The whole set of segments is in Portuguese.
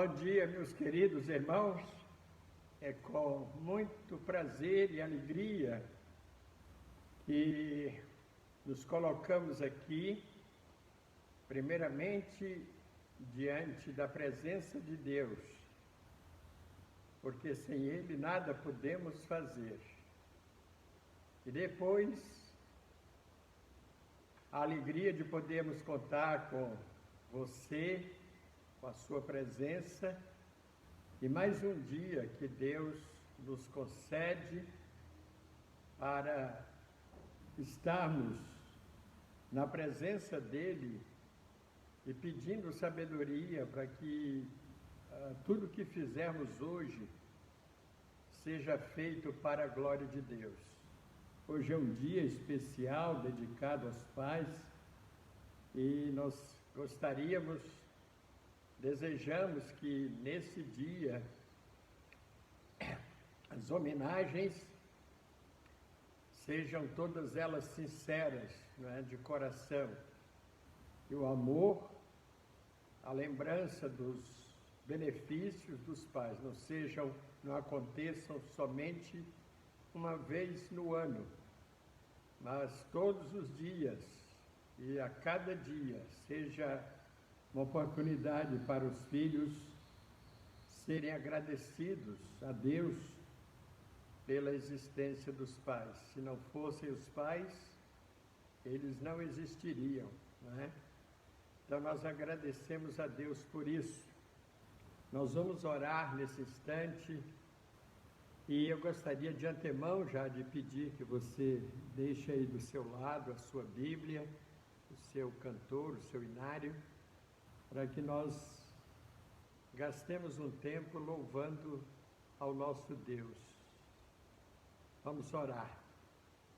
Bom dia, meus queridos irmãos. É com muito prazer e alegria que nos colocamos aqui, primeiramente diante da presença de Deus, porque sem Ele nada podemos fazer. E depois, a alegria de podermos contar com você, com a sua presença, e mais um dia que Deus nos concede para estarmos na presença dEle e pedindo sabedoria para que tudo que fizermos hoje seja feito para a glória de Deus. Hoje é um dia especial dedicado aos pais e nós desejamos que nesse dia as homenagens sejam todas elas sinceras, não é, de coração. E o amor, a lembrança dos benefícios dos pais não aconteçam somente uma vez no ano, mas todos os dias e a cada dia seja uma oportunidade para os filhos serem agradecidos a Deus pela existência dos pais. Se não fossem os pais, eles não existiriam, não é? Então nós agradecemos a Deus por isso. Nós vamos orar nesse instante e eu gostaria de antemão já de pedir que você deixe aí do seu lado a sua Bíblia, o seu cantor, o seu inário, para que nós gastemos um tempo louvando ao nosso Deus. Vamos orar.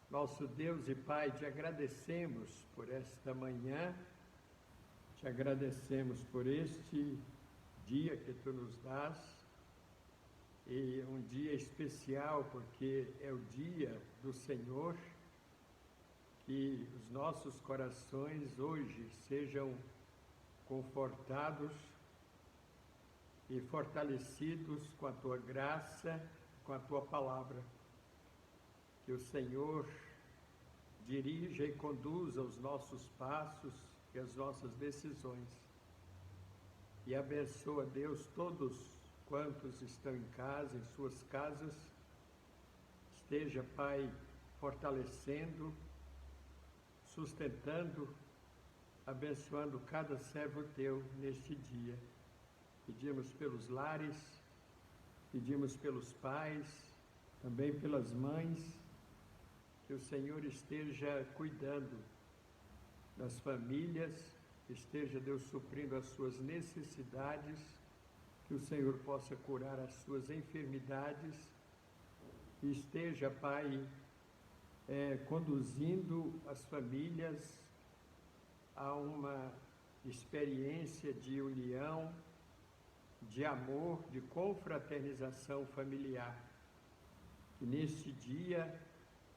Nosso Deus e Pai, te agradecemos por esta manhã, te agradecemos por este dia que tu nos dás, e um dia especial porque é o dia do Senhor, que os nossos corações hoje sejam confortados e fortalecidos com a tua graça, com a tua palavra. Que o Senhor dirija e conduza os nossos passos e as nossas decisões. E abençoa, Deus, todos quantos estão em casa, em suas casas. Esteja, Pai, fortalecendo, sustentando, abençoando cada servo teu neste dia. Pedimos pelos lares, pedimos pelos pais, também pelas mães, que o Senhor esteja cuidando das famílias, esteja, Deus, suprindo as suas necessidades, que o Senhor possa curar as suas enfermidades, e esteja, Pai, conduzindo as famílias a uma experiência de união, de amor, de confraternização familiar. Que neste dia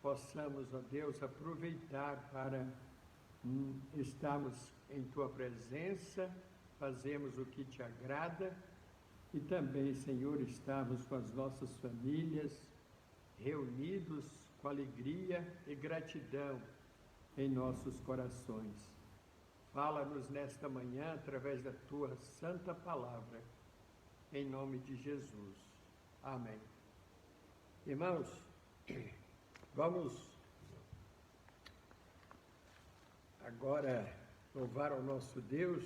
possamos, ó Deus, aproveitar para estarmos em Tua presença, fazermos o que Te agrada e também, Senhor, estarmos com as nossas famílias reunidos com alegria e gratidão em nossos corações. Fala-nos nesta manhã através da Tua santa palavra, em nome de Jesus. Amém. Irmãos, vamos agora louvar ao nosso Deus,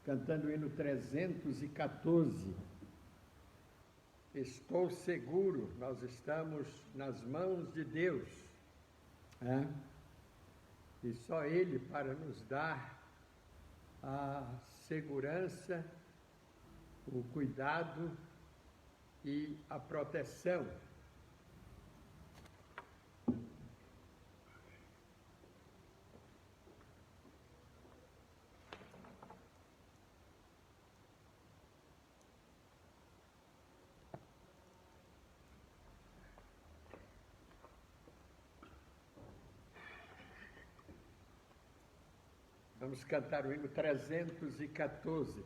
cantando o hino 314. Estou seguro, nós estamos nas mãos de Deus, e só Ele para nos dar a segurança, o cuidado e a proteção. Vamos cantar o hino 314.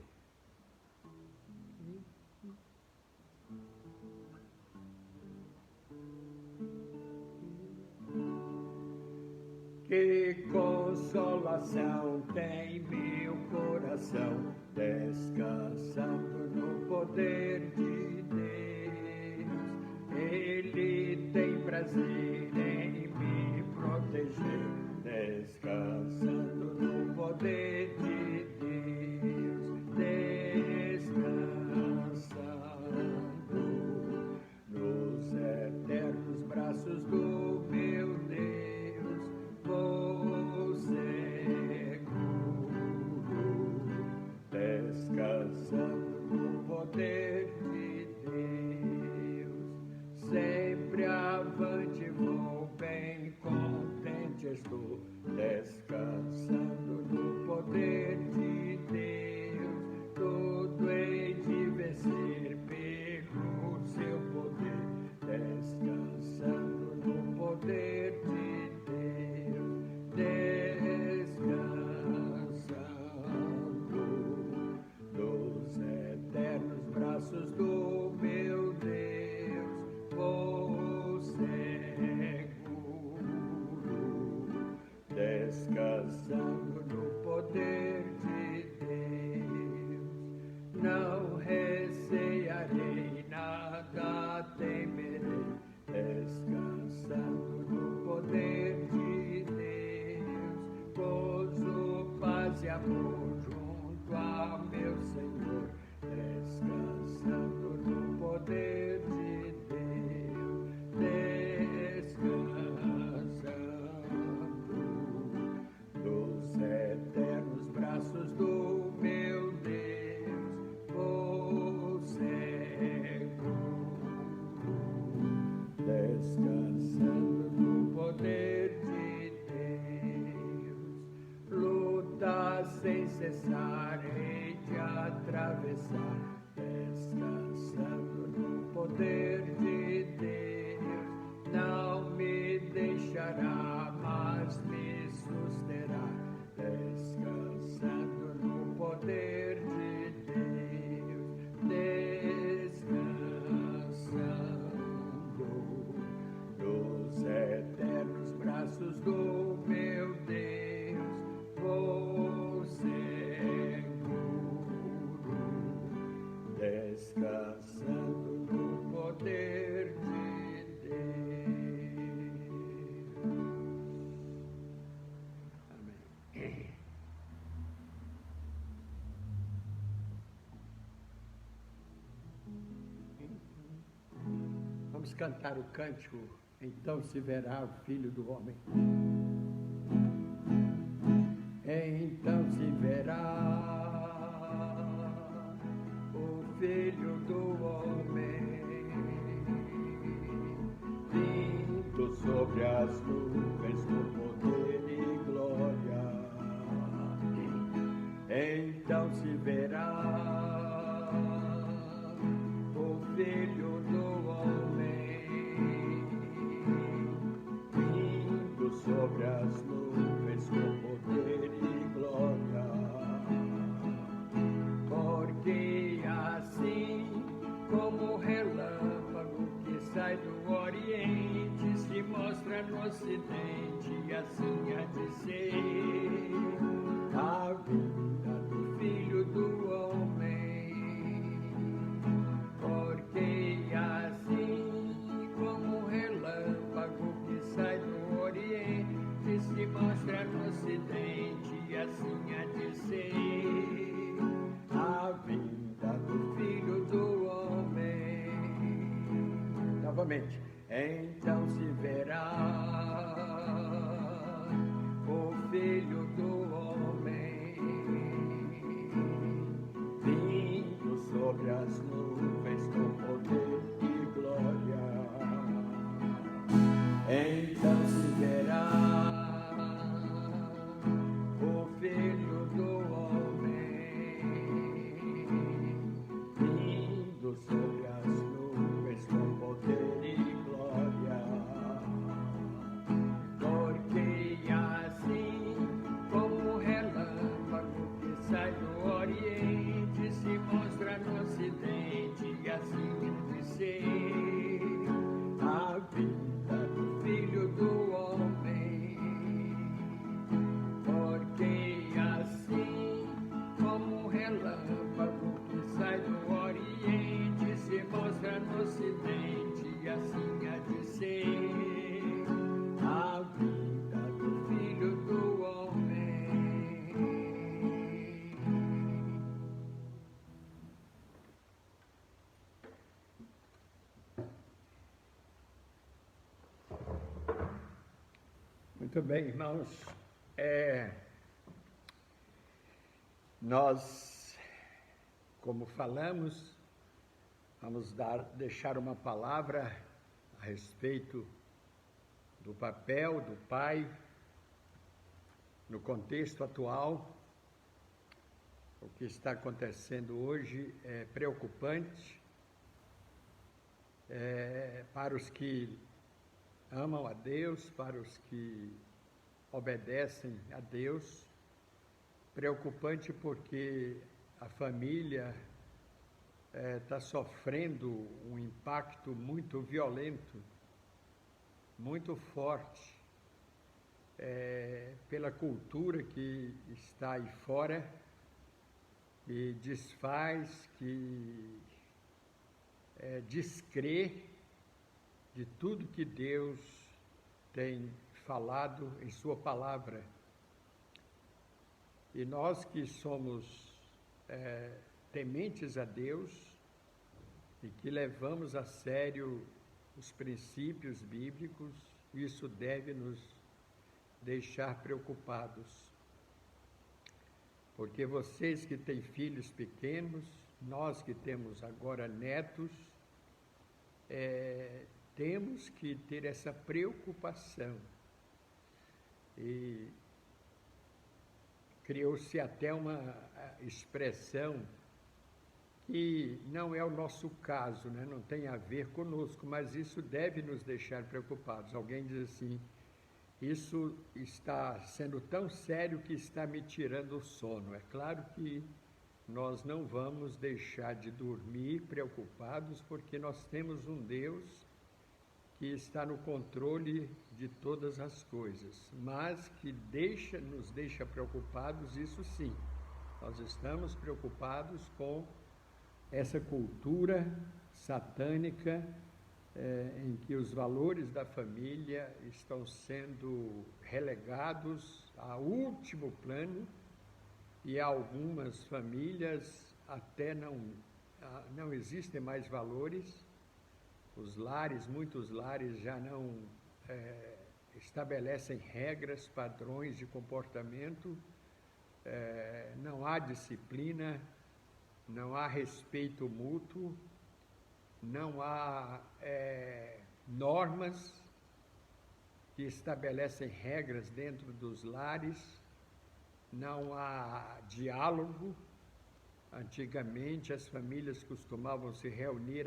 Que consolação tem meu coração, descansando no poder de Deus. Ele tem prazer em me proteger, descansando no poder de Deus, descansando nos eternos braços do meu Deus, vou seguro, descansando no poder de Deus, sempre avante vou, bem contente estou, descansando no poder de Deus, tudo hei de vencer pelo seu poder, descansando no poder de Deus, descansando nos eternos braços do meu Deus, vou seguro, descansando no poder de Deus. Não recearei, nada temerei, descansando no poder de Deus. Gozo, paz e amor junto a meu Senhor, descansando no poder de Deus, descansando nos eternos braços do meu Deus, vou seguro, descansando no poder de Deus. Luta sem cessar, hei de atravessar, descansando no poder de Deus. Não me deixará, mas me susterá, descansando no poder de Deus, descansando nos eternos braços descansando no poder de Deus. Amém. Vamos cantar o cântico, então se verá o Filho do Homem. Então se verá o Filho do Homem vindo sobre as nuvens com poder e glória. Então se verá o Filho do Homem vindo sobre as nuvens com poder e glória. Porque assim como o relâmpago que sai do Oriente se mostra no Ocidente, assim há de ser a vinda do Filho do Homem. Porque assim como o relâmpago que sai do Oriente se mostra no Ocidente, assim há de ser a vinda do Filho do Homem. Novamente. Então se verá o Filho do Homem vindo sobre as nuvens com poder e glória. Então se verá o Filho do Homem vindo sobre as nuvens com poder e glória. Porque assim como o relâmpago que sai do Oriente se mostra no Ocidente, e assim de ser a vida do Filho do Homem. Porque assim como o relâmpago que sai do Oriente se mostra no Ocidente, e assim há de ser a vida do Filho do Homem. Muito bem, irmãos. Nós, como falamos, vamos deixar uma palavra a respeito do papel do pai no contexto atual. O que está acontecendo hoje é preocupante para os que amam a Deus, para os que obedecem a Deus. Preocupante porque a família está sofrendo um impacto muito violento, muito forte, pela cultura que está aí fora, que desfaz, que descrê de tudo que Deus tem falado em sua palavra. E nós que somos tementes a Deus e que levamos a sério os princípios bíblicos, isso deve nos deixar preocupados. Porque vocês que têm filhos pequenos, nós que temos agora netos, temos que ter essa preocupação. E criou-se até uma expressão que não é o nosso caso, né? Não tem a ver conosco, mas isso deve nos deixar preocupados. Alguém diz assim: isso está sendo tão sério que está me tirando o sono. É claro que nós não vamos deixar de dormir preocupados, porque nós temos um Deus que está no controle de todas as coisas, mas que nos deixa preocupados, isso sim. Nós estamos preocupados com essa cultura satânica em que os valores da família estão sendo relegados a último plano e algumas famílias até não existem mais valores. Os lares, muitos lares já não estabelecem regras, padrões de comportamento, não há disciplina, não há respeito mútuo, não há normas que estabelecem regras dentro dos lares, não há diálogo. Antigamente as famílias costumavam se reunir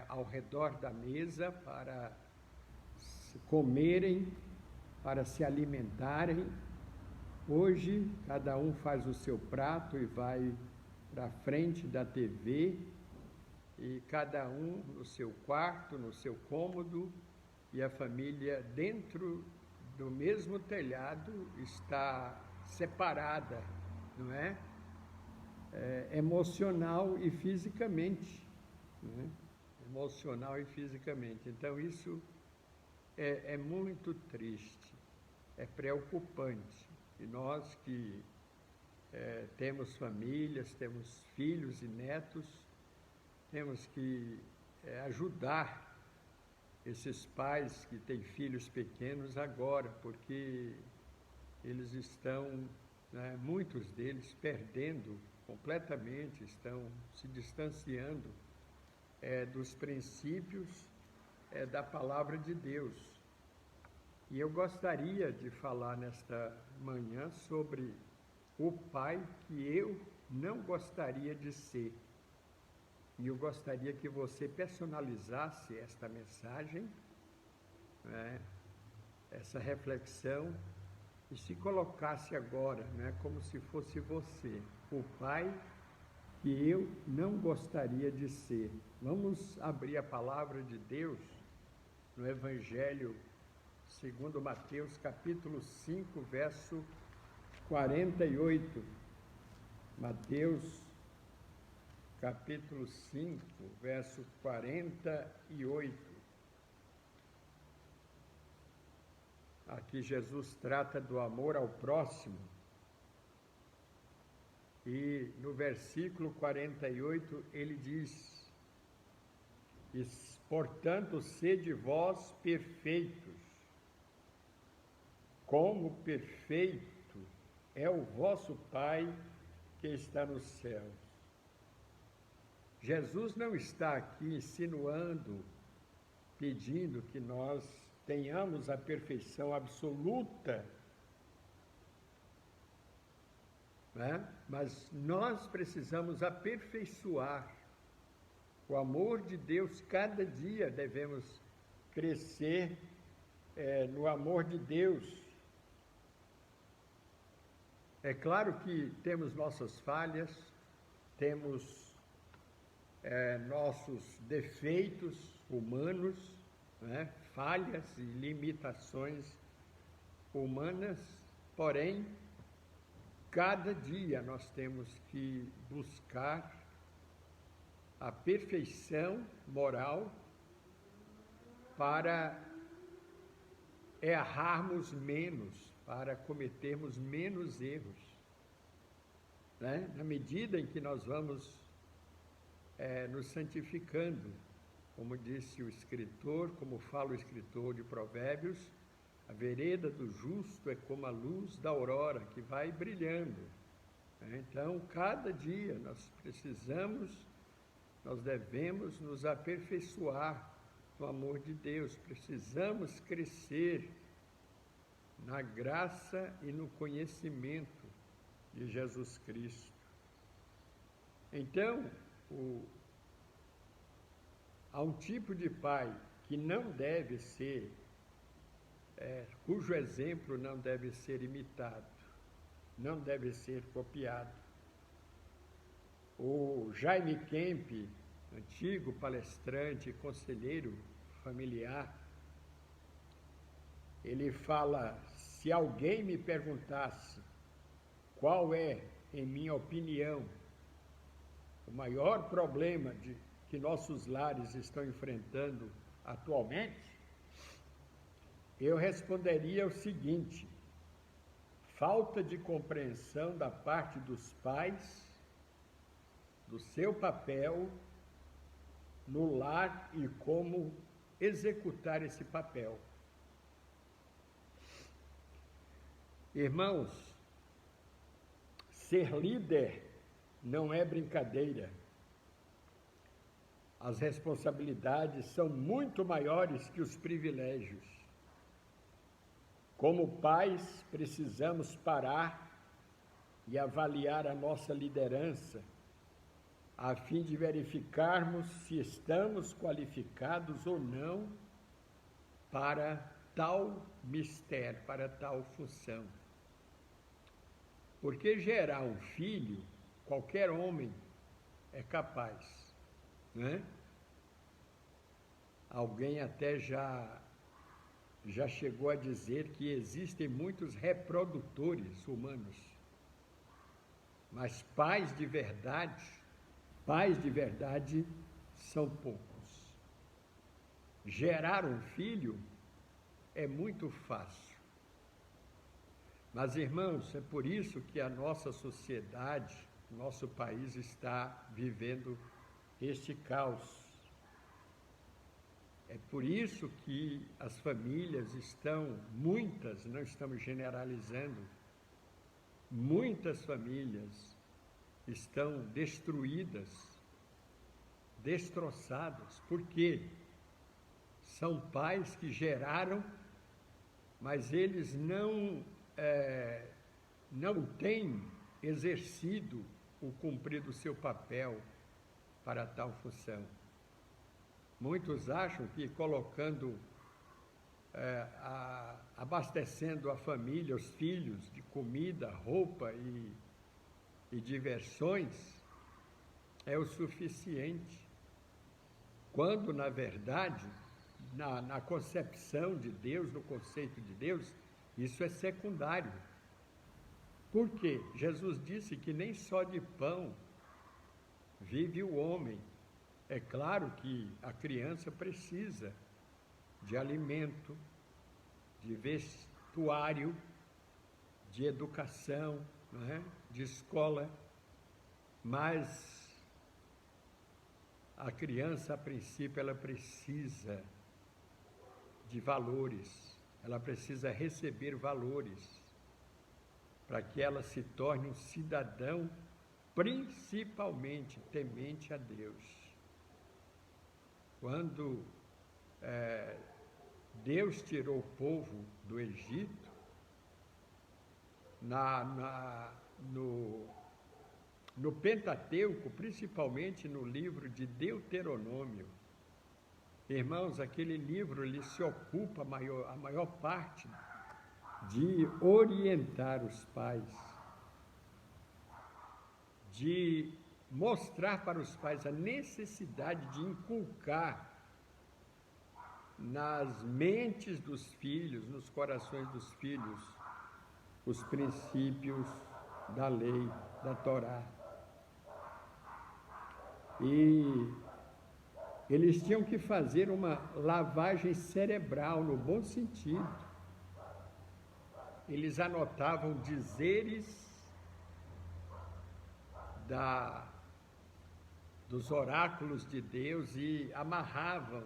ao redor da mesa para comerem, para se alimentarem. Hoje cada um faz o seu prato e vai para a frente da TV, e cada um no seu quarto, no seu cômodo, e a família dentro do mesmo telhado está separada, não é? Emocional e fisicamente, não é? Emocional e fisicamente. Então isso é muito triste, é preocupante. E nós que temos famílias, temos filhos e netos, temos que ajudar esses pais que têm filhos pequenos agora, porque eles estão, muitos deles, perdendo completamente, estão se distanciando dos princípios da palavra de Deus. E eu gostaria de falar nesta manhã sobre o pai que eu não gostaria de ser. E eu gostaria que você personalizasse esta mensagem, essa reflexão, e se colocasse agora, como se fosse você, o pai que eu não gostaria de ser. Vamos abrir a palavra de Deus no Evangelho segundo Mateus, capítulo 5, verso 48. Mateus, capítulo 5, verso 48. Aqui Jesus trata do amor ao próximo. E no versículo 48 ele diz: portanto, sede vós perfeitos, como perfeito é o vosso Pai que está nos céus. Jesus não está aqui insinuando, pedindo que nós tenhamos a perfeição absoluta, mas nós precisamos aperfeiçoar o amor de Deus. Cada dia devemos crescer no amor de Deus. É claro que temos nossas falhas, temos nossos defeitos humanos, falhas e limitações humanas, porém, cada dia nós temos que buscar a perfeição moral para errarmos menos, para cometermos menos erros. Na medida em que nós vamos nos santificando, como disse o escritor, como fala o escritor de Provérbios, a vereda do justo é como a luz da aurora, que vai brilhando. Então, cada dia nós devemos nos aperfeiçoar no amor de Deus, precisamos crescer na graça e no conhecimento de Jesus Cristo. Então, há um tipo de pai que não deve ser, cujo exemplo não deve ser imitado, não deve ser copiado. O Jaime Kemp, antigo palestrante e conselheiro familiar, ele fala: se alguém me perguntasse qual é, em minha opinião, o maior problema que nossos lares estão enfrentando atualmente, eu responderia o seguinte: falta de compreensão da parte dos pais do seu papel no lar e como executar esse papel. Irmãos, ser líder não é brincadeira. As responsabilidades são muito maiores que os privilégios. Como pais, precisamos parar e avaliar a nossa liderança, a fim de verificarmos se estamos qualificados ou não para tal mistério, para tal função. Porque gerar um filho, qualquer homem é capaz, né? Alguém até já chegou a dizer que existem muitos reprodutores humanos, mas pais de verdade são poucos. Gerar um filho é muito fácil. Mas, irmãos, é por isso que a nossa sociedade, nosso país está vivendo este caos. É por isso que as famílias estão, muitas, não estamos generalizando, muitas famílias estão destruídas, destroçadas. Por quê? São pais que geraram, mas eles não têm exercido o cumprir do seu papel para tal função. Muitos acham que colocando, abastecendo a família, os filhos de comida, roupa e diversões é o suficiente, quando, na verdade, na concepção de Deus, no conceito de Deus, isso é secundário. Por quê? Jesus disse que nem só de pão vive o homem. É claro que a criança precisa de alimento, de vestuário, de educação, não é? De escola, mas a criança, a princípio, ela precisa de valores, ela precisa receber valores para que ela se torne um cidadão principalmente temente a Deus. Quando Deus tirou o povo do Egito, no Pentateuco, principalmente no livro de Deuteronômio, irmãos, aquele livro ele se ocupa a maior parte de orientar os pais, de mostrar para os pais a necessidade de inculcar nas mentes dos filhos, nos corações dos filhos, os princípios da lei, da Torá. E eles tinham que fazer uma lavagem cerebral, no bom sentido. Eles anotavam dizeres dos oráculos de Deus e amarravam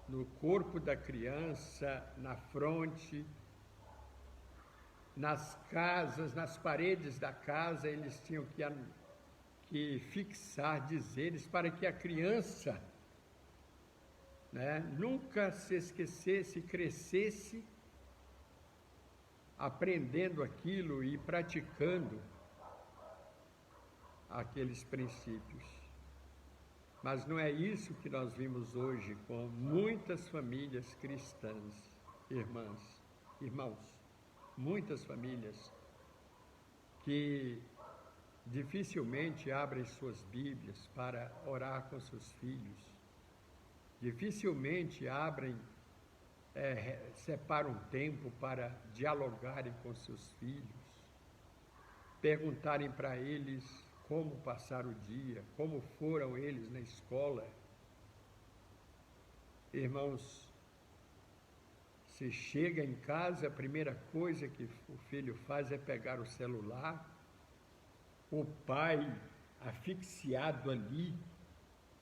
no corpo da criança, na fronte, nas casas, nas paredes da casa, eles tinham que fixar dizeres para que a criança, né, nunca se esquecesse, crescesse aprendendo aquilo e praticando aqueles princípios. Mas não é isso que nós vimos hoje com muitas famílias cristãs, irmãos, muitas famílias que dificilmente abrem suas Bíblias para orar com seus filhos, dificilmente separam tempo para dialogarem com seus filhos, perguntarem para eles como passar o dia, como foram eles na escola. Irmãos, se chega em casa, a primeira coisa que o filho faz é pegar o celular, o pai asfixiado ali,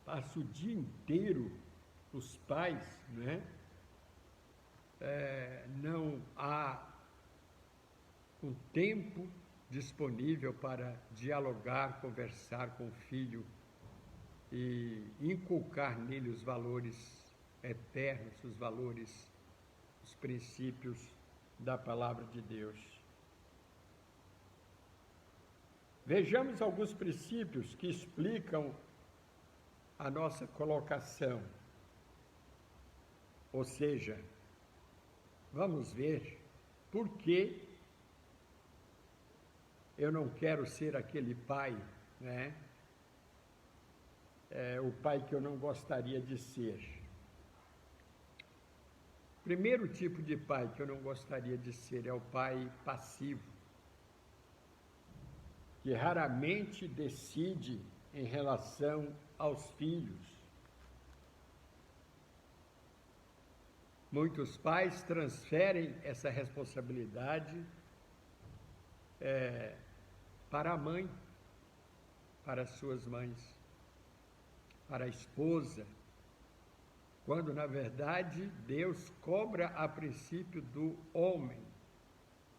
passa o dia inteiro, os pais, né? Não há um tempo disponível para dialogar, conversar com o filho e inculcar nele os valores eternos, os valores, os princípios da palavra de Deus. Vejamos alguns princípios que explicam a nossa colocação. Ou seja, vamos ver por que eu não quero ser aquele pai, né? O pai que eu não gostaria de ser. Primeiro tipo de pai que eu não gostaria de ser é o pai passivo, que raramente decide em relação aos filhos. Muitos pais transferem essa responsabilidade para a mãe, para as suas mães, para a esposa, quando na verdade Deus cobra a princípio do homem,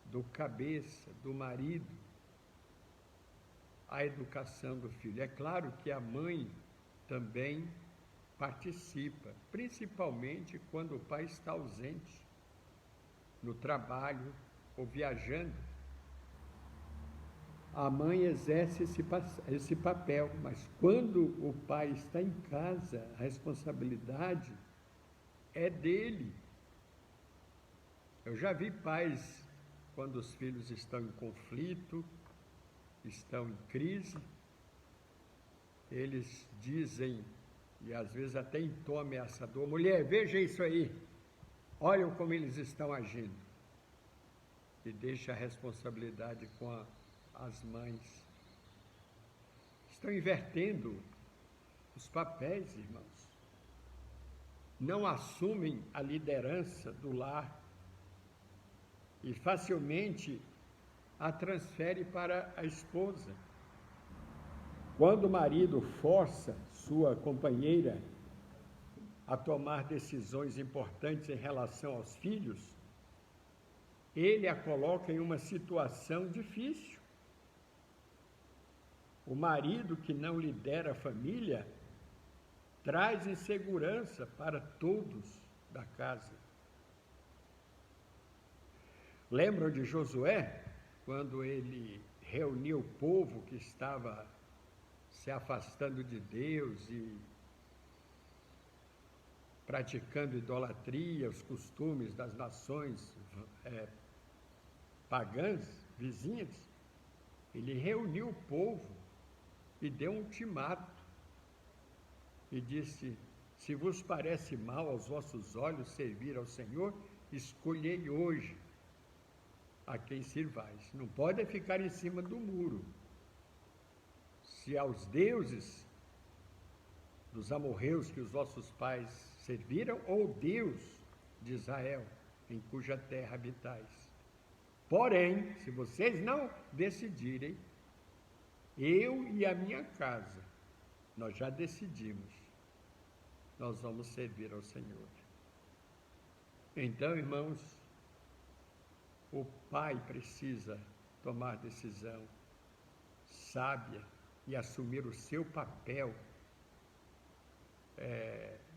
do cabeça, do marido, a educação do filho. É claro que a mãe também participa, principalmente quando o pai está ausente, no trabalho ou viajando. A mãe exerce esse papel, mas quando o pai está em casa, a responsabilidade é dele. Eu já vi pais, quando os filhos estão em conflito, estão em crise, eles dizem, e às vezes até em tom ameaçador: mulher, veja isso aí, olha como eles estão agindo. E deixa a responsabilidade com as mães. Estão invertendo os papéis, irmãos. Não assumem a liderança do lar e facilmente a transfere para a esposa. Quando o marido força sua companheira a tomar decisões importantes em relação aos filhos, ele a coloca em uma situação difícil. O marido que não lidera a família traz insegurança para todos da casa. Lembram de Josué, quando ele reuniu o povo que estava se afastando de Deus e praticando idolatria, os costumes das nações pagãs, vizinhas? Ele reuniu o povo e deu um ultimato e disse: se vos parece mal aos vossos olhos servir ao Senhor, escolhei hoje a quem sirvais. Não pode ficar em cima do muro. Se aos deuses dos amorreus que os vossos pais serviram, ou Deus de Israel, em cuja terra habitais. Porém, se vocês não decidirem, eu e a minha casa, nós já decidimos, nós vamos servir ao Senhor. Então, irmãos, o pai precisa tomar decisão sábia e assumir o seu papel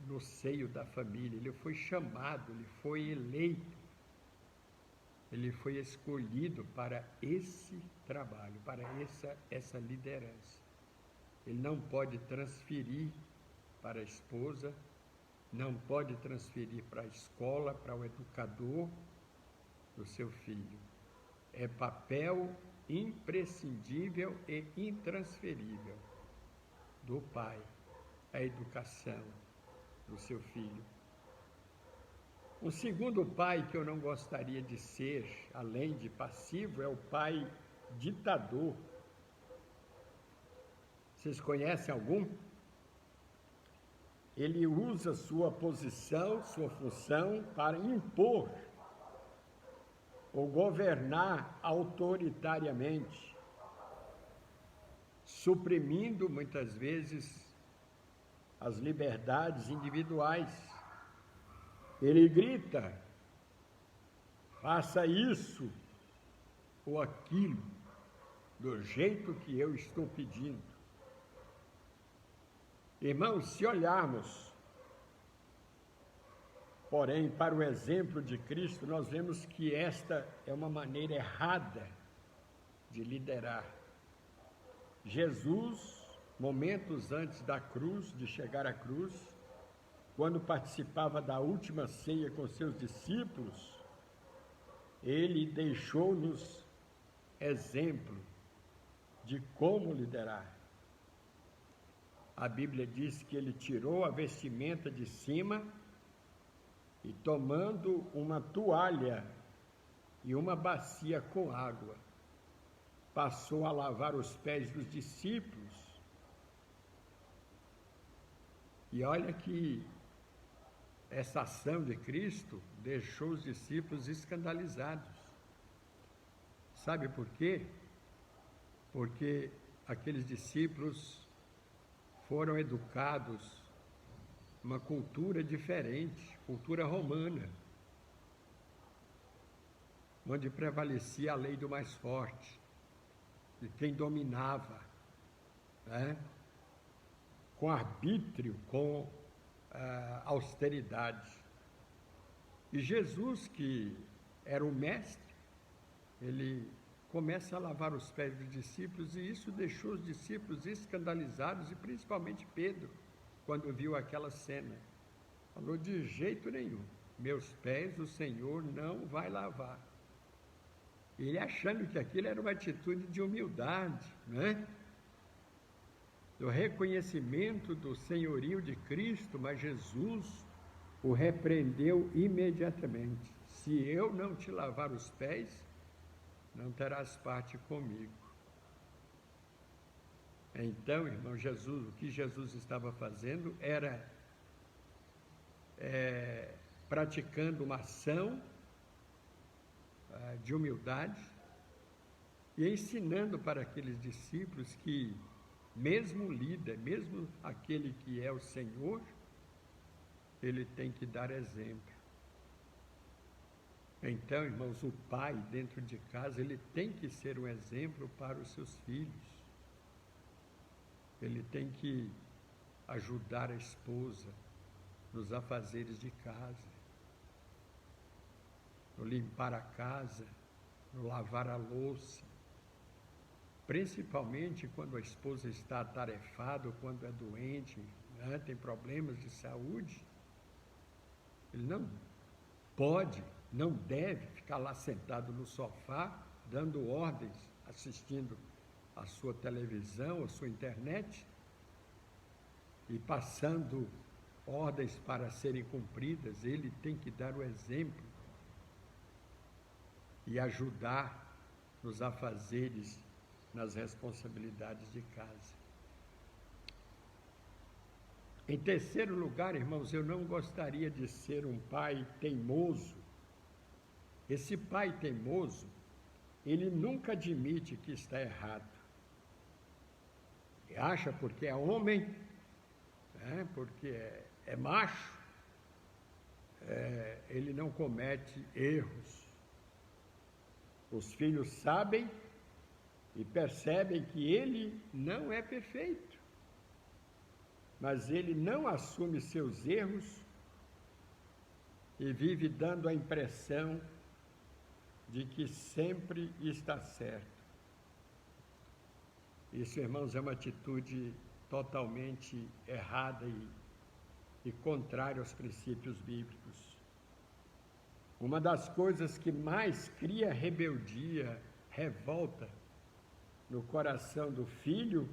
no seio da família. Ele foi chamado, ele foi eleito, ele foi escolhido para esse trabalho, para essa liderança. Ele não pode transferir para a esposa, não pode transferir para a escola, para o educador do seu filho. É papel imprescindível e intransferível do pai, a educação do seu filho. O segundo pai que eu não gostaria de ser, além de passivo, é o pai ditador. Vocês conhecem algum? Ele usa sua posição, sua função para impor ou governar autoritariamente, suprimindo muitas vezes as liberdades individuais. Ele grita: faça isso ou aquilo, do jeito que eu estou pedindo. Irmãos, se olharmos, porém, para o exemplo de Cristo, nós vemos que esta é uma maneira errada de liderar. Jesus, momentos antes da cruz, de chegar à cruz, quando participava da última ceia com seus discípulos, ele deixou-nos exemplo de como liderar. A Bíblia diz que ele tirou a vestimenta de cima e, tomando uma toalha e uma bacia com água, passou a lavar os pés dos discípulos. E olha que essa ação de Cristo deixou os discípulos escandalizados. Sabe por quê? Porque aqueles discípulos foram educados numa cultura diferente, cultura romana, onde prevalecia a lei do mais forte, de quem dominava, né? Com arbítrio, com austeridade. E Jesus, que era o mestre, ele começa a lavar os pés dos discípulos, e isso deixou os discípulos escandalizados, e principalmente Pedro, quando viu aquela cena. Falou: de jeito nenhum, meus pés o Senhor não vai lavar. Ele achando que aquilo era uma atitude de humildade, né? Do reconhecimento do senhorio de Cristo, mas Jesus o repreendeu imediatamente. Se eu não te lavar os pés, não terás parte comigo. Então, irmão, Jesus, o que Jesus estava fazendo era praticando uma ação de humildade e ensinando para aqueles discípulos que mesmo o líder, mesmo aquele que é o Senhor, ele tem que dar exemplo. Então, irmãos, o pai dentro de casa, ele tem que ser um exemplo para os seus filhos. Ele tem que ajudar a esposa nos afazeres de casa, no limpar a casa, no lavar a louça, principalmente quando a esposa está atarefada ou quando é doente, né, tem problemas de saúde. Ele não pode, não deve ficar lá sentado no sofá, dando ordens, assistindo a sua televisão, a sua internet, e passando ordens para serem cumpridas. Ele tem que dar o exemplo e ajudar nos afazeres, nas responsabilidades de casa. Em terceiro lugar, irmãos, eu não gostaria de ser um pai teimoso. Esse pai teimoso, ele nunca admite que está errado. Ele acha porque é homem, porque é macho, ele não comete erros. Os filhos sabem e percebem que ele não é perfeito, mas ele não assume seus erros e vive dando a impressão de que sempre está certo. Isso, irmãos, é uma atitude totalmente errada e contrária aos princípios bíblicos. Uma das coisas que mais cria rebeldia, revolta no coração do filho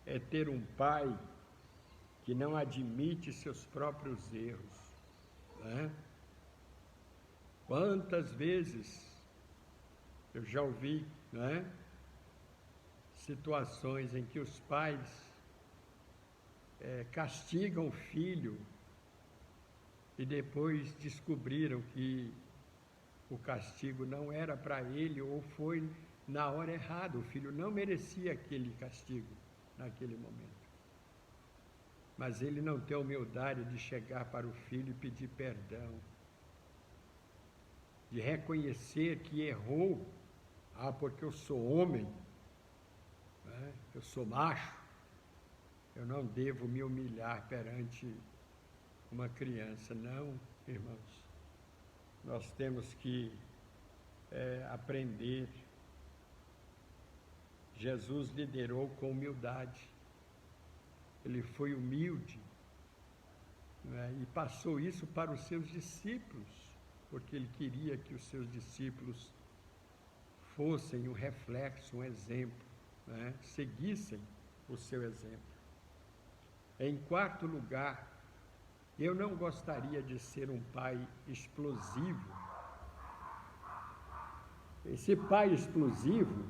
é ter um pai que não admite seus próprios erros, né? Quantas vezes eu já ouvi, situações em que os pais castigam o filho e depois descobriram que o castigo não era para ele ou foi na hora errada. O filho não merecia aquele castigo naquele momento. Mas ele não tem a humildade de chegar para o filho e pedir perdão, de reconhecer que errou. Porque eu sou homem, né? Eu sou macho, eu não devo me humilhar perante uma criança. Não, irmãos, nós temos que aprender. Jesus liderou com humildade, ele foi humilde, né? E passou isso para os seus discípulos, porque ele queria que os seus discípulos fossem um reflexo, um exemplo, né? Seguissem o seu exemplo. Em quarto lugar, eu não gostaria de ser um pai explosivo. Esse pai explosivo,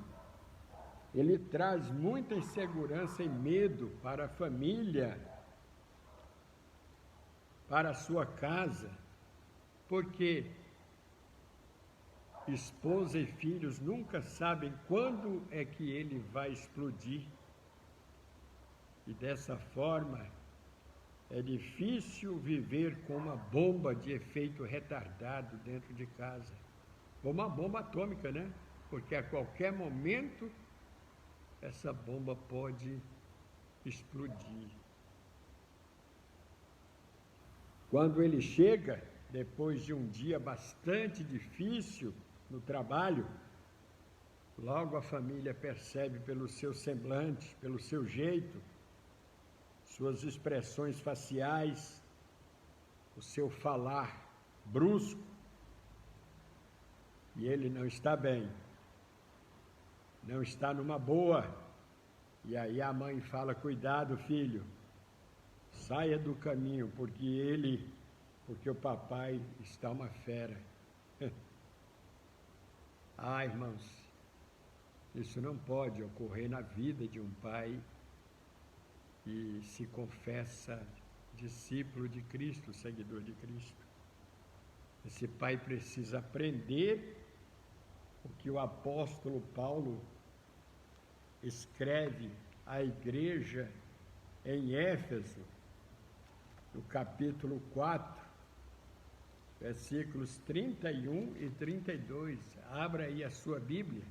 ele traz muita insegurança e medo para a família, para a sua casa, porque esposa e filhos nunca sabem quando é que ele vai explodir. E dessa forma, é difícil viver com uma bomba de efeito retardado dentro de casa. Uma bomba atômica, né? Porque a qualquer momento essa bomba pode explodir. Quando ele chega, depois de um dia bastante difícil no trabalho, logo a família percebe pelo seu semblante, pelo seu jeito, suas expressões faciais, o seu falar brusco, e ele não está bem, não está numa boa. E aí a mãe fala: cuidado, filho, saia do caminho, porque o papai está uma fera. Irmãos, isso não pode ocorrer na vida de um pai que se confessa discípulo de Cristo, seguidor de Cristo. Esse pai precisa aprender o que o apóstolo Paulo escreve à igreja em Éfeso, no capítulo 4, versículos 31 e 32. Abra aí a sua Bíblia.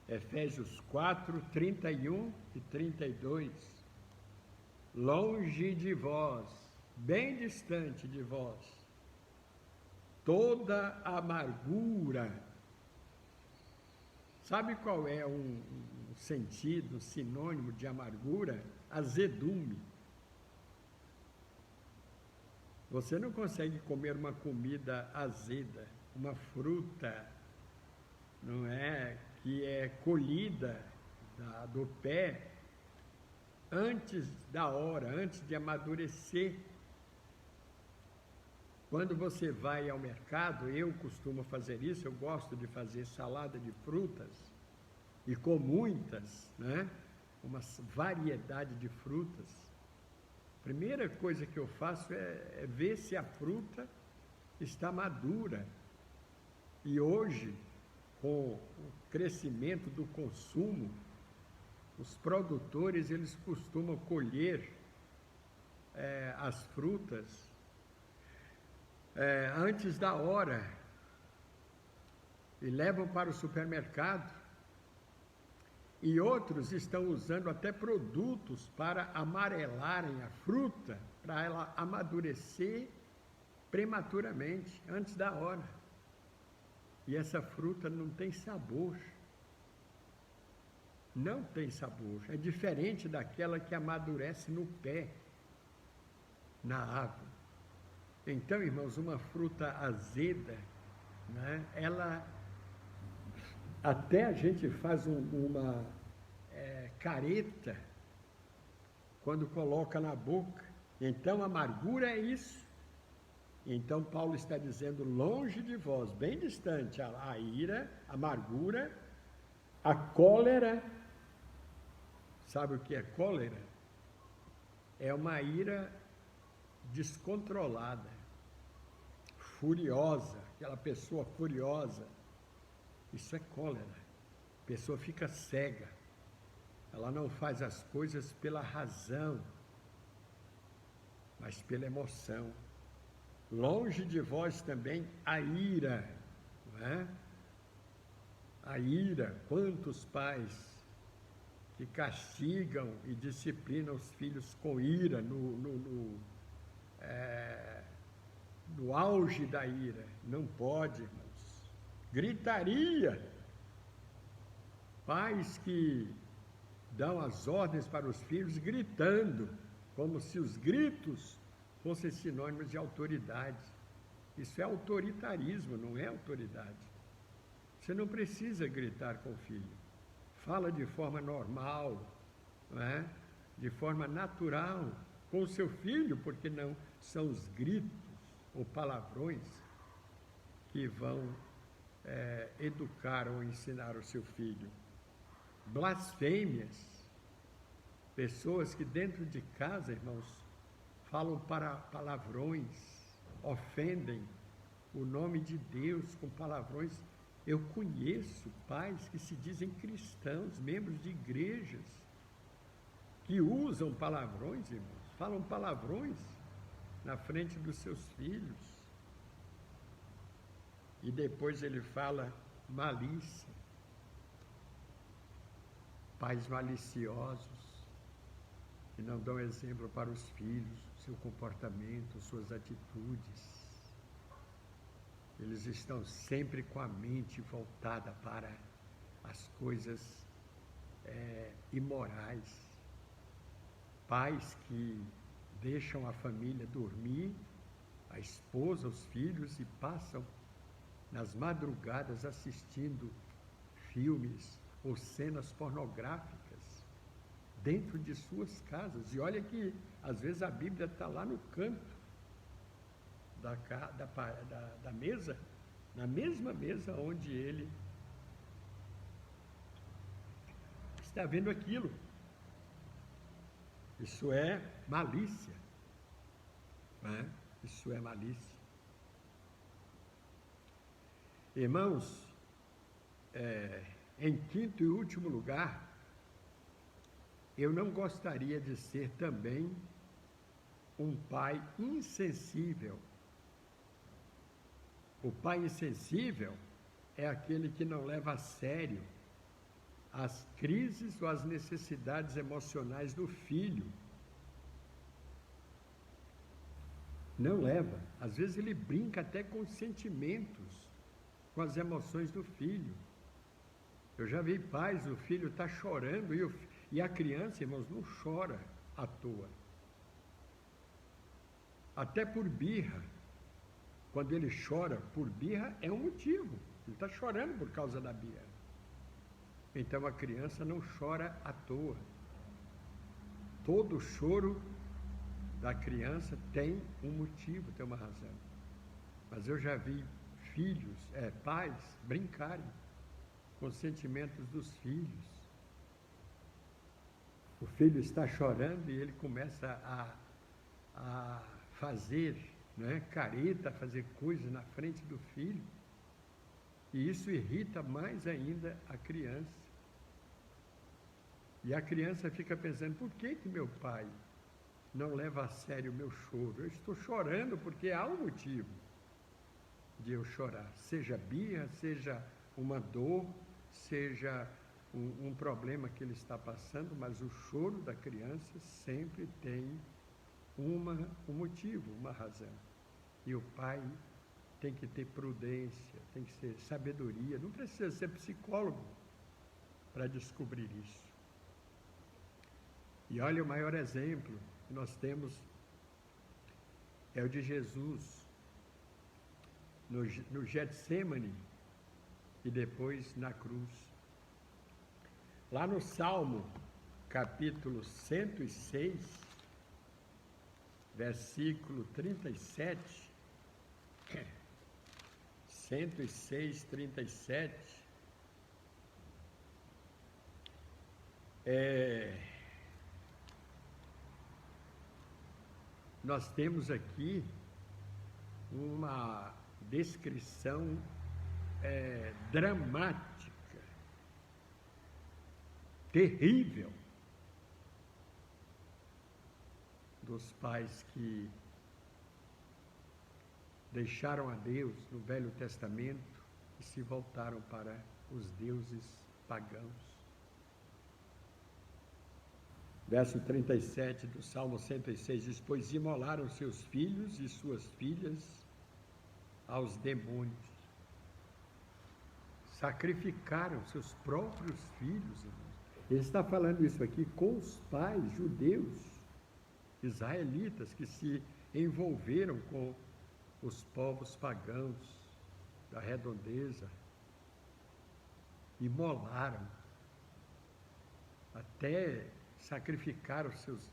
Efésios 4, 31 e 32. Longe de vós, bem distante de vós, toda amargura. Sabe qual é um sentido, um sinônimo de amargura? Azedume. Você não consegue comer uma comida azeda, uma fruta, não é, que é colhida do pé antes da hora, antes de amadurecer. Quando você vai ao mercado, eu costumo fazer isso, eu gosto de fazer salada de frutas, e com muitas, né? Uma variedade de frutas. Primeira coisa que eu faço é ver se a fruta está madura. E hoje, com o crescimento do consumo, os produtores, eles costumam colher as frutas antes da hora e levam para o supermercado. E outros estão usando até produtos para amarelarem a fruta, para ela amadurecer prematuramente, antes da hora. E essa fruta não tem sabor. Não tem sabor. É diferente daquela que amadurece no pé, na árvore. Então, irmãos, uma fruta azeda, né, ela... Até a gente faz uma careta quando coloca na boca. Então, a amargura é isso. Então, Paulo está dizendo: longe de vós, bem distante, a ira, a amargura, A cólera, sabe o que é cólera? É uma ira descontrolada, furiosa, aquela pessoa furiosa. Isso é cólera. A pessoa fica cega. Ela não faz as coisas pela razão, mas pela emoção. Longe de vós também a ira, não é? A ira, quantos pais que castigam e disciplinam os filhos com ira, no auge da ira. Não pode, irmãos. Gritaria. Pais que dão as ordens para os filhos gritando, como se os gritos fossem sinônimos de autoridade. Isso é autoritarismo, não é autoridade. Você não precisa gritar com o filho. Fala de forma normal, não é? De forma natural com o seu filho, porque não são os gritos ou palavrões que vão educar ou ensinar o seu filho. Blasfêmias, pessoas que dentro de casa, irmãos, falam para palavrões, ofendem o nome de Deus com palavrões. Eu conheço pais que se dizem cristãos, membros de igrejas, que usam palavrões, irmãos, falam palavrões na frente dos seus filhos. E depois ele fala malícia. Pais maliciosos, que não dão exemplo para os filhos, seu comportamento, suas atitudes. Eles estão sempre com a mente voltada para as coisas imorais. Pais que deixam a família dormir, a esposa, os filhos, e passam nas madrugadas assistindo filmes ou cenas pornográficas dentro de suas casas. E olha que, às vezes, a Bíblia está lá no canto da mesa, na mesma mesa onde ele está vendo aquilo. Isso é malícia, né? Isso é malícia. Irmãos, em quinto e último lugar, eu não gostaria de ser também um pai insensível. O pai insensível é aquele que não leva a sério as crises ou as necessidades emocionais do filho. Não leva. Às vezes ele brinca até com os sentimentos, com as emoções do filho. Eu já vi pais, o filho está chorando e a criança, irmãos, não chora à toa. Até por birra. Quando ele chora por birra, é um motivo. Ele está chorando por causa da birra. Então a criança não chora à toa. Todo choro da criança tem um motivo, tem uma razão. Mas eu já vi pais brincarem com os sentimentos dos filhos. O filho está chorando e ele começa a fazer, né, careta, a fazer coisas na frente do filho. E isso irrita mais ainda a criança. E a criança fica pensando, por que meu pai não leva a sério o meu choro? Eu estou chorando porque há um motivo de eu chorar. Seja birra, seja uma dor, seja um problema que ele está passando, mas o choro da criança sempre tem um motivo, uma razão. E o pai tem que ter prudência, tem que ter sabedoria, não precisa ser psicólogo para descobrir isso. E olha, o maior exemplo que nós temos é o de Jesus no Getsêmani e depois na cruz. Lá no Salmo, capítulo 106, versículo 37, 106, 37, Nós temos aqui uma descrição dramática, terrível, dos pais que deixaram a Deus no Velho Testamento e se voltaram para os deuses pagãos. Verso 37 do Salmo 106 diz: pois imolaram seus filhos e suas filhas aos demônios. Sacrificaram seus próprios filhos, irmãos. Ele está falando isso aqui com os pais judeus, israelitas, que se envolveram com os povos pagãos da redondeza, imolaram, até sacrificaram seus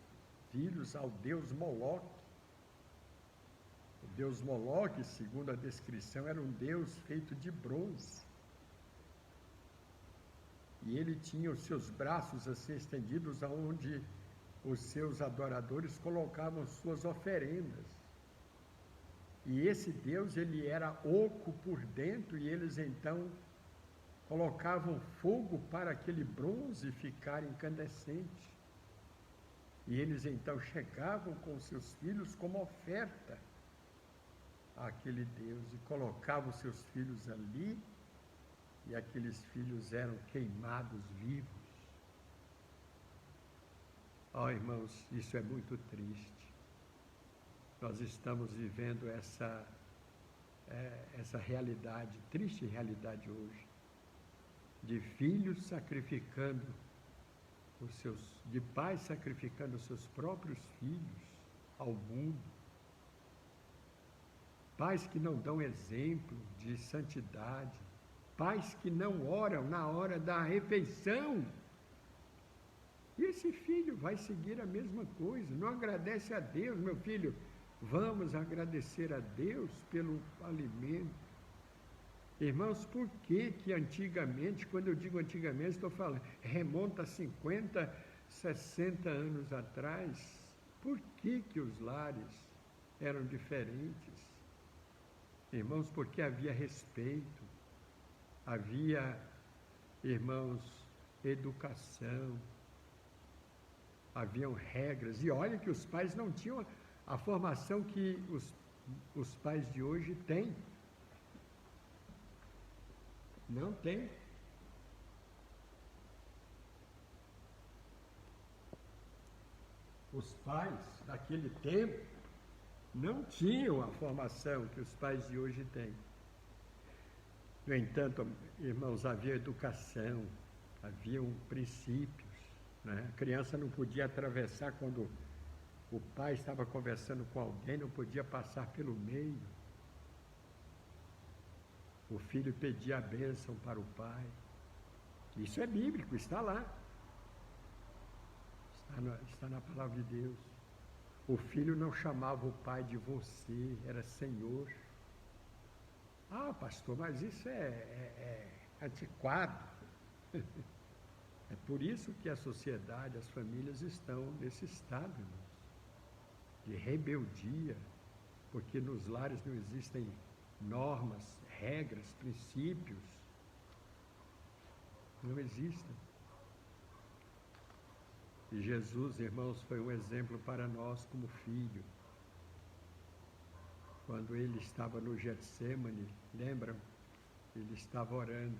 filhos ao deus Moloque. O deus Moloque, segundo a descrição, era um deus feito de bronze. E ele tinha os seus braços assim estendidos, aonde os seus adoradores colocavam suas oferendas. E esse Deus, ele era oco por dentro, e eles então colocavam fogo para aquele bronze ficar incandescente. E eles então chegavam com seus filhos como oferta àquele Deus, e colocavam seus filhos ali, e aqueles filhos eram queimados vivos. Irmãos, isso é muito triste. Nós estamos vivendo essa realidade, triste realidade hoje, de filhos sacrificando de pais sacrificando os seus próprios filhos ao mundo, pais que não dão exemplo de santidade, pais que não oram na hora da refeição. E esse filho vai seguir a mesma coisa, não agradece a Deus. Meu filho, vamos agradecer a Deus pelo alimento. Irmãos, por que antigamente, quando eu digo antigamente, estou falando, remonta a 50, 60 anos atrás, por que os lares eram diferentes? Irmãos, porque havia respeito, havia, irmãos, educação, haviam regras. E olha que os pais não tinham a formação que os pais de hoje têm. Não tem. Os pais daquele tempo não tinham a formação que os pais de hoje têm. No entanto, irmãos, havia educação, haviam princípios, né? A criança não podia atravessar quando o pai estava conversando com alguém, não podia passar pelo meio. O filho pedia a bênção para o pai. Isso é bíblico, está lá. Está na palavra de Deus. O filho não chamava o pai de você, era Senhor. Ah, pastor, mas isso é antiquado. É por isso que a sociedade, as famílias estão nesse estado, irmãos, de rebeldia, porque nos lares não existem normas, regras, princípios. Não existem. E Jesus, irmãos, foi um exemplo para nós como filho. Quando ele estava no Getsemane, lembram? Ele estava orando.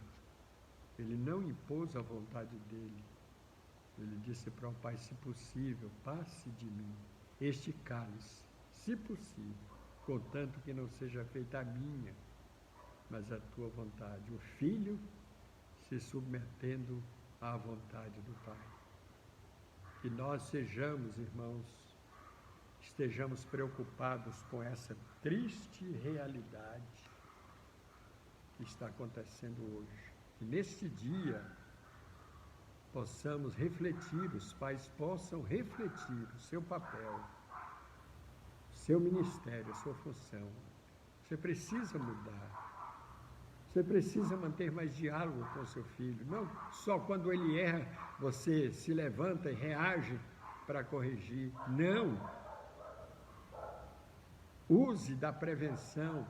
Ele não impôs a vontade dele. Ele disse para o Pai, se possível, passe de mim este cálice, se possível, contanto que não seja feita a minha, mas a tua vontade. O filho se submetendo à vontade do Pai. Que nós sejamos, irmãos, estejamos preocupados com essa triste realidade que está acontecendo hoje. E neste dia possamos refletir, os pais possam refletir o seu papel, o seu ministério, a sua função. Você precisa mudar. Você precisa manter mais diálogo com o seu filho. Não só quando ele erra, você se levanta e reage para corrigir. Não. Use da prevenção,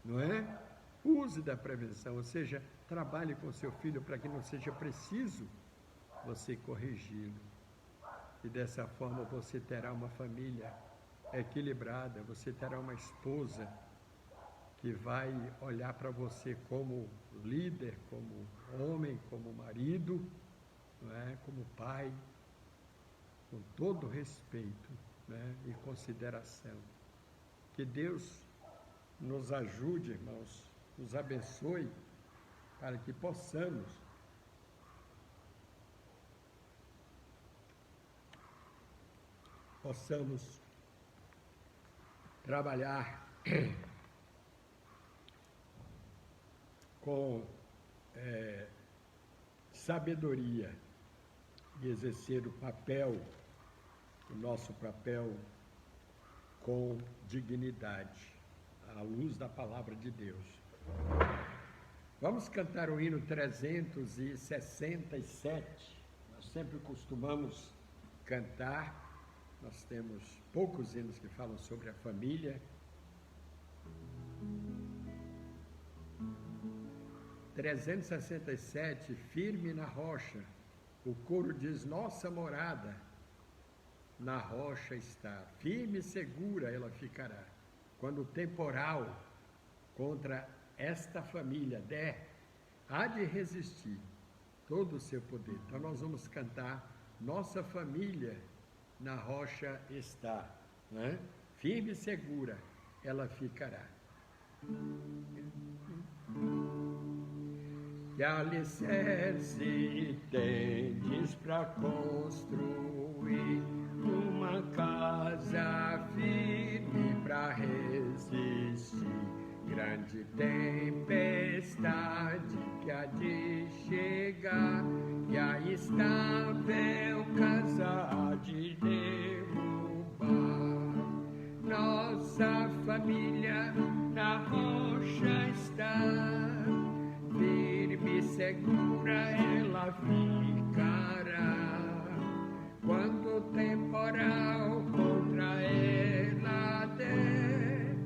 não é? Use da prevenção, ou seja, trabalhe com seu filho para que não seja preciso você corrigi-lo. E dessa forma você terá uma família equilibrada, você terá uma esposa que vai olhar para você como líder, como homem, como marido, não é? Como pai, com todo respeito, né? E consideração. Que Deus nos ajude, irmãos, nos abençoe, para que possamos trabalhar com sabedoria e exercer o nosso papel com dignidade, à luz da palavra de Deus. Vamos cantar o hino 367. Nós sempre costumamos cantar. Nós temos poucos hinos que falam sobre a família. 367, firme na rocha. O coro diz: nossa morada na rocha está. Firme e segura ela ficará. Quando o temporal contra esta família der, há de resistir todo o seu poder. Então nós vamos cantar: nossa família na rocha está, né? Firme e segura ela ficará. Que alicerce tendes para construir uma casa firme para resistir grande tempestade que há de chegar, e a estável casa há de derrubar. Nossa família na rocha está, firme e segura ela ficará. Quando o temporal contra ela der,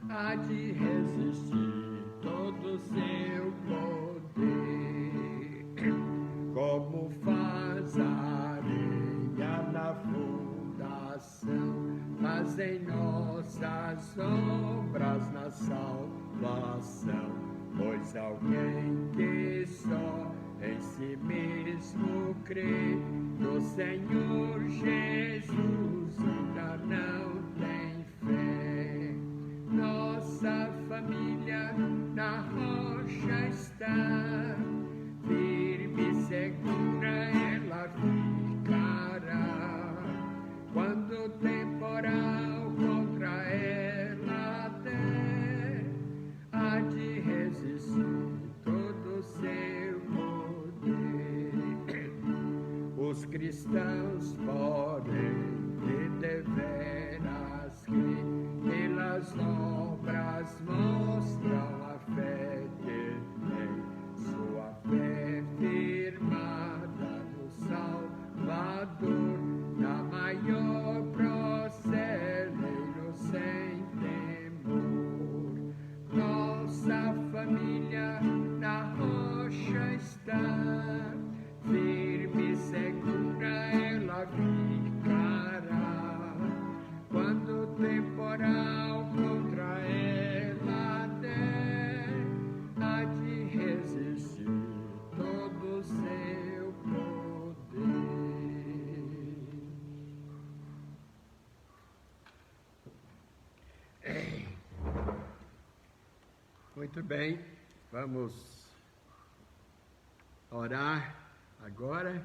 há de resistir todo o seu poder. Como faz a areia na fundação, faz em nossas obras na salvação. Pois alguém que só em si mesmo crê, no Senhor Jesus ainda não tem fé. Nossa família na rocha está, firme e segura ela ficará. Quando o temporal contra ela der, há de resistir todo o seu poder. Os cristãos podem e deveras crer, pelas obras mostram a fé que tem, sua fé firmada no Salvador, na maior proceleiro sem temor. Nossa família na rocha está, firme e segura ela ficará. Quando o temporal contra ela der, há de resistir todo o seu poder. Muito bem, vamos orar agora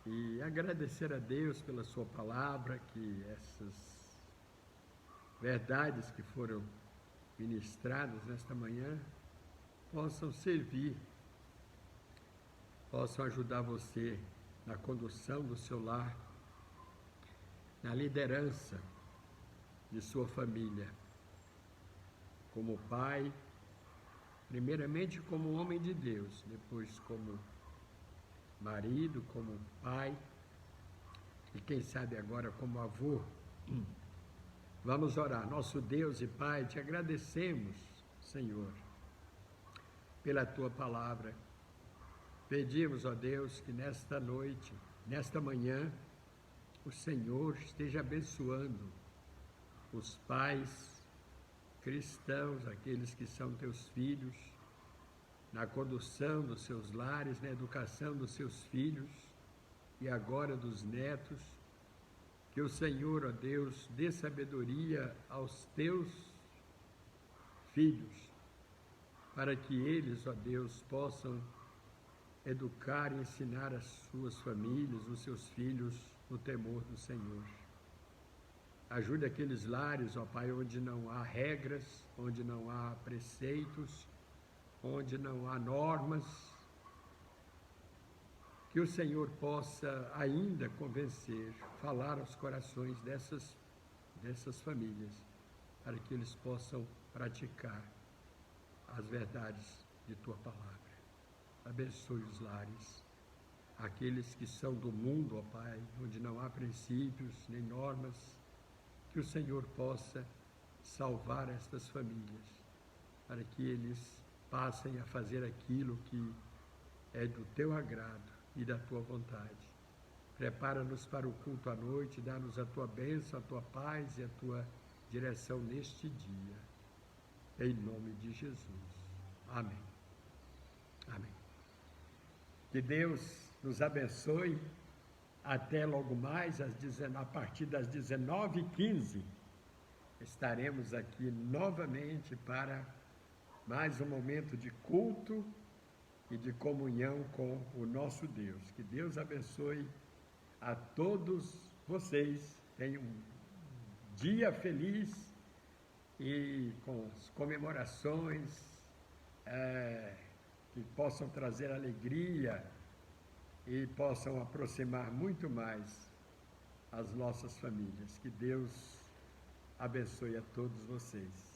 e agradecer a Deus pela sua palavra, que essas verdades que foram ministradas nesta manhã possam servir, possam ajudar você na condução do seu lar, na liderança de sua família, como pai, primeiramente como homem de Deus, depois como marido, como pai, e quem sabe agora como avô. Vamos orar. Nosso Deus e Pai, te agradecemos, Senhor, pela tua palavra. Pedimos, ó Deus, que nesta noite, nesta manhã, o Senhor esteja abençoando os pais cristãos, aqueles que são teus filhos, na condução dos seus lares, na educação dos seus filhos e agora dos netos. Que o Senhor, ó Deus, dê sabedoria aos teus filhos, para que eles, ó Deus, possam educar e ensinar as suas famílias, os seus filhos, no temor do Senhor. Ajude aqueles lares, ó Pai, onde não há regras, onde não há preceitos, onde não há normas, que o Senhor possa ainda convencer, falar aos corações dessas famílias, para que eles possam praticar as verdades de tua palavra. Abençoe os lares, aqueles que são do mundo, ó Pai, onde não há princípios nem normas, que o Senhor possa salvar estas famílias, para que eles passem a fazer aquilo que é do teu agrado e da tua vontade. Prepara-nos para o culto à noite, dá-nos a tua bênção, a tua paz e a tua direção neste dia. Em nome de Jesus. Amém. Amém. Que Deus nos abençoe. Até logo mais, a partir das 19h15, estaremos aqui novamente para mais um momento de culto e de comunhão com o nosso Deus. Que Deus abençoe a todos vocês. Tenham um dia feliz e com as comemorações que possam trazer alegria e possam aproximar muito mais as nossas famílias. Que Deus abençoe a todos vocês.